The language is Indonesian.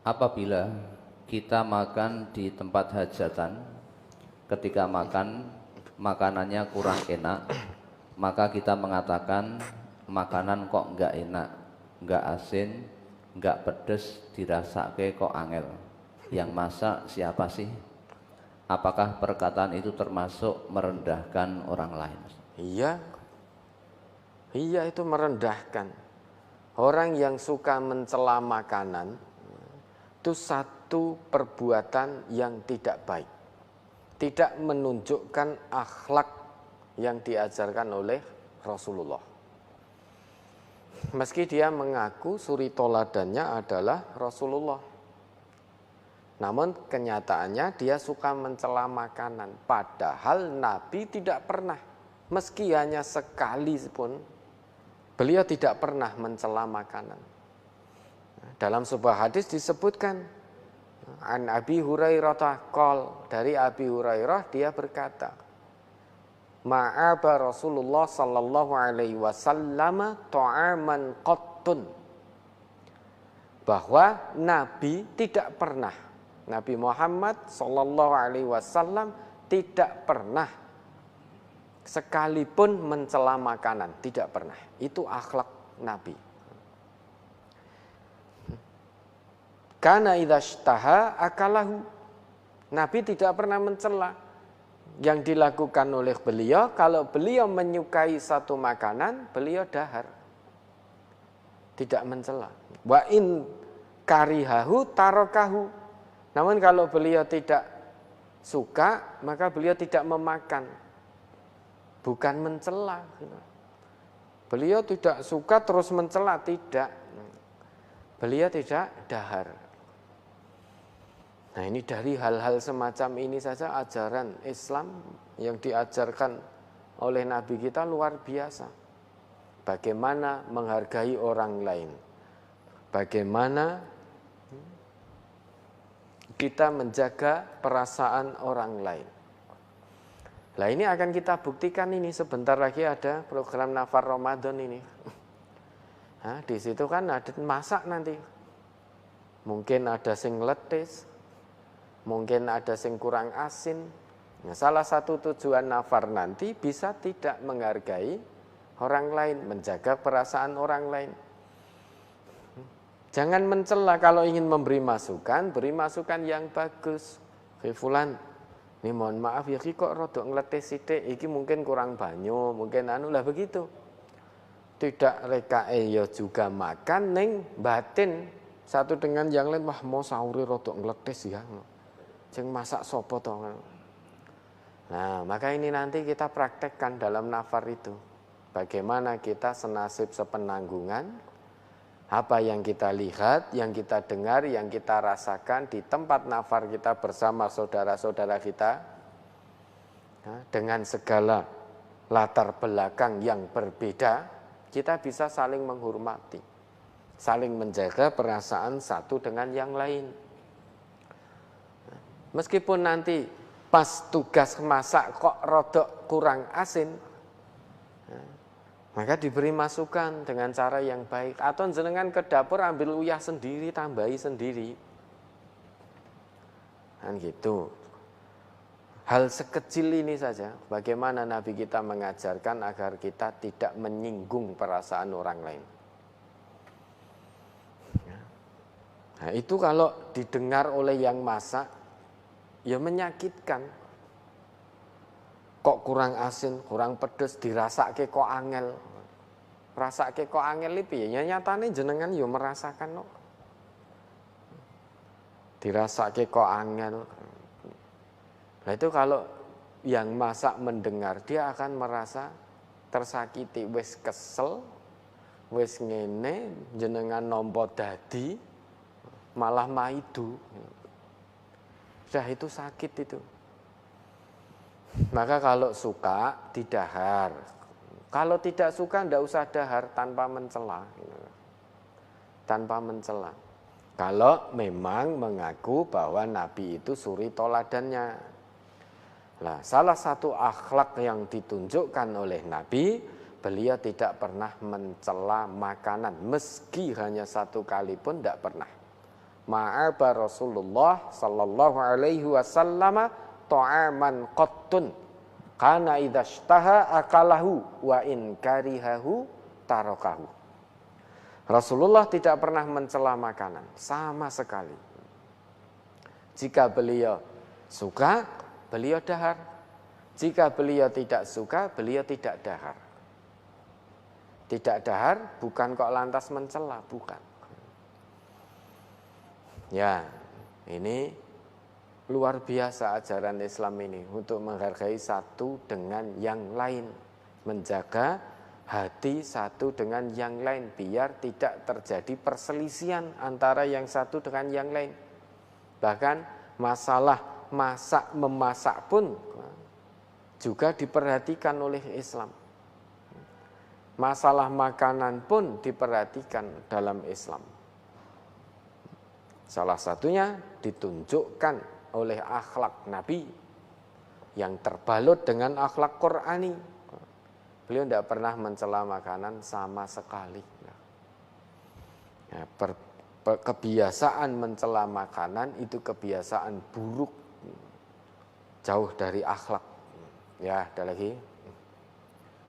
Apabila kita makan di tempat hajatan, ketika makan makanannya kurang enak, maka kita mengatakan makanan kok enggak enak, enggak asin, enggak pedes, dirasake kok angel. Yang masak siapa sih? Apakah perkataan itu termasuk merendahkan orang lain? Iya, iya itu merendahkan. Orang yang suka mencela makanan itu satu perbuatan yang tidak baik. Tidak menunjukkan akhlak yang diajarkan oleh Rasulullah. Meski dia mengaku suri toladannya adalah Rasulullah, namun kenyataannya dia suka mencela makanan. Padahal Nabi tidak pernah, meski hanya sekali pun, beliau tidak pernah mencela makanan. Dalam sebuah hadis disebutkan, an Abi Hurairah qol, dari Abi Hurairah dia berkata, ma'aba Rasulullah sallallahu alaihi wasallam ta'aman qattun, bahwa Nabi tidak pernah, Nabi Muhammad sallallahu alaihi wasallam tidak pernah sekalipun mencela makanan, tidak pernah. Itu akhlak Nabi. Kana idza ishtaha akalahu. Nabi tidak pernah mencela. Yang dilakukan oleh beliau, kalau beliau menyukai satu makanan, beliau dahar. Tidak mencela. Wa in karihahu tarokahu. Namun kalau beliau tidak suka, maka beliau tidak memakan. Bukan mencela. Beliau tidak suka terus mencela, tidak. Beliau tidak dahar. Nah, ini dari hal-hal semacam ini saja ajaran Islam yang diajarkan oleh Nabi kita luar biasa. Bagaimana menghargai orang lain. Bagaimana kita menjaga perasaan orang lain. Nah, ini akan kita buktikan ini. Sebentar lagi ada program Nafar Ramadan ini. Nah, di situ kan ada masak nanti. Mungkin ada sing letis, mungkin ada sing kurang asin. Nah, salah satu tujuan nafar nanti bisa tidak menghargai orang lain, menjaga perasaan orang lain. Jangan mencela. Kalau ingin memberi masukan, beri masukan yang bagus. Fulan, ini mohon maaf ya kok rodok ngletis sithik, iki mungkin kurang banyu, mungkin anu lah begitu. Tidak rekae ya juga makan ning batin satu dengan yang lain, wah mau sahuri rodok ngletis ya. Sing masak sapa to. Nah, maka ini nanti kita praktekkan dalam nafar itu. Bagaimana kita senasib sepenanggungan, apa yang kita lihat, yang kita dengar, yang kita rasakan di tempat nafar kita bersama saudara-saudara kita, dengan segala latar belakang yang berbeda, kita bisa saling menghormati, saling menjaga perasaan satu dengan yang lain. Meskipun nanti pas tugas masak kok rodok kurang asin, maka diberi masukan dengan cara yang baik. Atau jenengan ke dapur ambil uyah sendiri, tambahi sendiri. Kan gitu. Hal sekecil ini saja, bagaimana Nabi kita mengajarkan agar kita tidak menyinggung perasaan orang lain. Nah, itu kalau didengar oleh yang masak, ya menyakitkan. Kok kurang asin, kurang pedes, dirasake kok angel. Rasake kok angel iki ya nyatane jenengan ya merasakan kok. Dirasake kok angel. Nah, itu kalau yang masak mendengar, dia akan merasa tersakiti, wis kesel, wis ngene, jenengan nampa dadi malah maidu. Sudah itu sakit itu. Maka kalau suka didahar. Kalau tidak suka tidak usah dahar tanpa mencela. Tanpa mencela. Kalau memang mengaku bahwa Nabi itu suri toladannya. Nah, salah satu akhlak yang ditunjukkan oleh Nabi, beliau tidak pernah mencela makanan, meski hanya satu kali pun tidak pernah. ma'aba Rasulullah sallallahu alaihi wasallam ta'aman qattun kana idzastaha akalahu wa in karihahu tarakahu. Rasulullah tidak pernah mencela makanan sama sekali. Jika beliau suka, beliau dahar. Jika beliau tidak suka, beliau tidak dahar. Tidak dahar bukan kok lantas mencela, bukan. Ya, ini luar biasa ajaran Islam ini untuk menghargai satu dengan yang lain, menjaga hati satu dengan yang lain biar tidak terjadi perselisihan antara yang satu dengan yang lain. Bahkan masalah masak memasak pun juga diperhatikan oleh Islam. Masalah makanan pun diperhatikan dalam Islam. Salah satunya ditunjukkan oleh akhlak Nabi yang terbalut dengan akhlak Qur'ani. Beliau tidak pernah mencela makanan sama sekali. Nah, kebiasaan mencela makanan itu kebiasaan buruk, jauh dari akhlak. Ya, ada lagi.